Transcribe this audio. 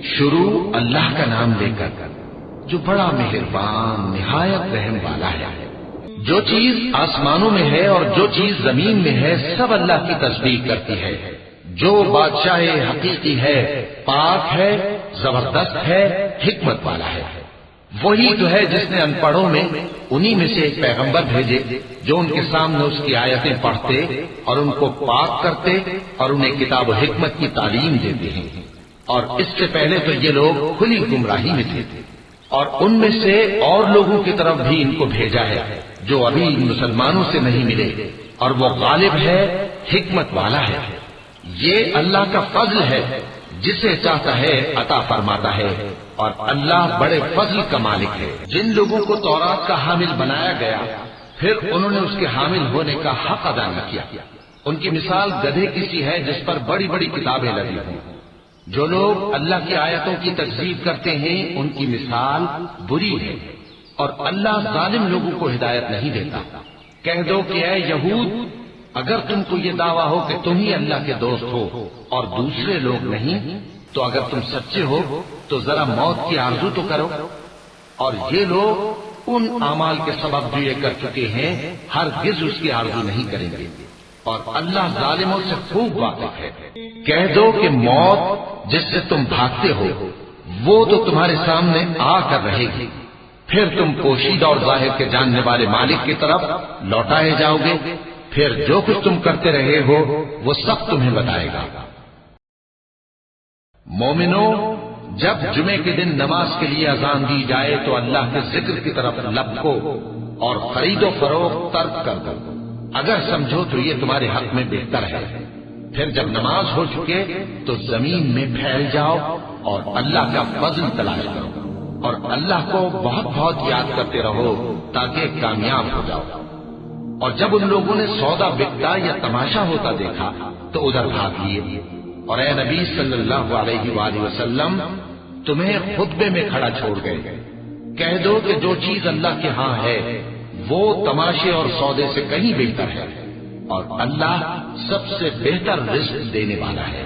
شروع اللہ کا نام لے کر جو بڑا مہربان نہایت رحم والا ہے۔ جو چیز آسمانوں میں ہے اور جو چیز زمین میں ہے سب اللہ کی تصدیق کرتی ہے۔ جو بادشاہ حقیقی ہے، پاک ہے، زبردست ہے، حکمت والا ہے۔ وہی تو ہے جس نے ان پڑھوں میں انہی میں سے ایک پیغمبر بھیجے جو ان کے سامنے اس کی آیتیں پڑھتے اور ان کو پاک کرتے اور انہیں کتاب و حکمت کی تعلیم دیتے ہیں۔ اور اس سے پہلے تو یہ لوگ کھلی گمراہی میں تھے، اور ان میں سے اور لوگوں کی طرف بھی ان کو بھیجا ہے جو ابھی مسلمانوں سے نہیں ملے، اور وہ غالب ہے، حکمت والا ہے۔ یہ اللہ کا فضل ہے، جسے چاہتا ہے عطا فرماتا ہے، اور اللہ بڑے فضل کا مالک ہے۔ جن لوگوں کو تورات کا حامل بنایا گیا پھر انہوں نے اس کے حامل ہونے کا حق ادا نہ کیا، ان کی مثال گدھے کی سی ہے جس پر بڑی بڑی کتابیں لگی ہوں۔ جو لوگ اللہ کی آیتوں کی تکذیب کرتے ہیں ان کی مثال بری ہے، اور اللہ ظالم لوگوں کو ہدایت نہیں دیتا۔ کہہ دو کہ اے یہود، اگر تم کو یہ دعویٰ ہو کہ تم ہی اللہ کے دوست ہو اور دوسرے لوگ نہیں، تو اگر تم سچے ہو تو ذرا موت کی آرزو تو کرو۔ اور یہ لوگ ان اعمال کے سبب جو یہ کر چکے ہیں ہرگز اس کی آرزو نہیں کریں گے، اور اللہ ظالموں سے خوب واقف ہے۔ کہہ دو کہ موت جس سے تم بھاگتے ہو وہ تو تمہارے سامنے آ کر رہے گی، پھر تم پوشیدہ اور ظاہر کے جاننے والے مالک کی طرف لوٹائے جاؤ گے، پھر جو کچھ تم کرتے رہے ہو وہ سب تمہیں بتائے گا۔ مومنو، جب جمعے کے دن نماز کے لیے اذان دی جائے تو اللہ کے ذکر کی طرف لپکو اور خرید و فروخت ترک کر دو، اگر سمجھو تو یہ تمہارے حق میں بہتر ہے۔ پھر جب نماز ہو چکے تو زمین میں پھیل جاؤ اور اللہ کا فضل تلاش کرو، اور اللہ کو بہت بہت یاد کرتے رہو تاکہ کامیاب ہو جاؤ۔ اور جب ان لوگوں نے سودا بکتا یا تماشا ہوتا دیکھا تو ادھر بھاگ لیے، اور اے نبی صلی اللہ علیہ وآلہ وسلم تمہیں خطبے میں کھڑا چھوڑ گئے۔ کہہ دو کہ جو چیز اللہ کے ہاں ہے وہ تماشے اور سودے سے کہیں بہتر ہے، اور اللہ سب سے بہتر رزق دینے والا ہے۔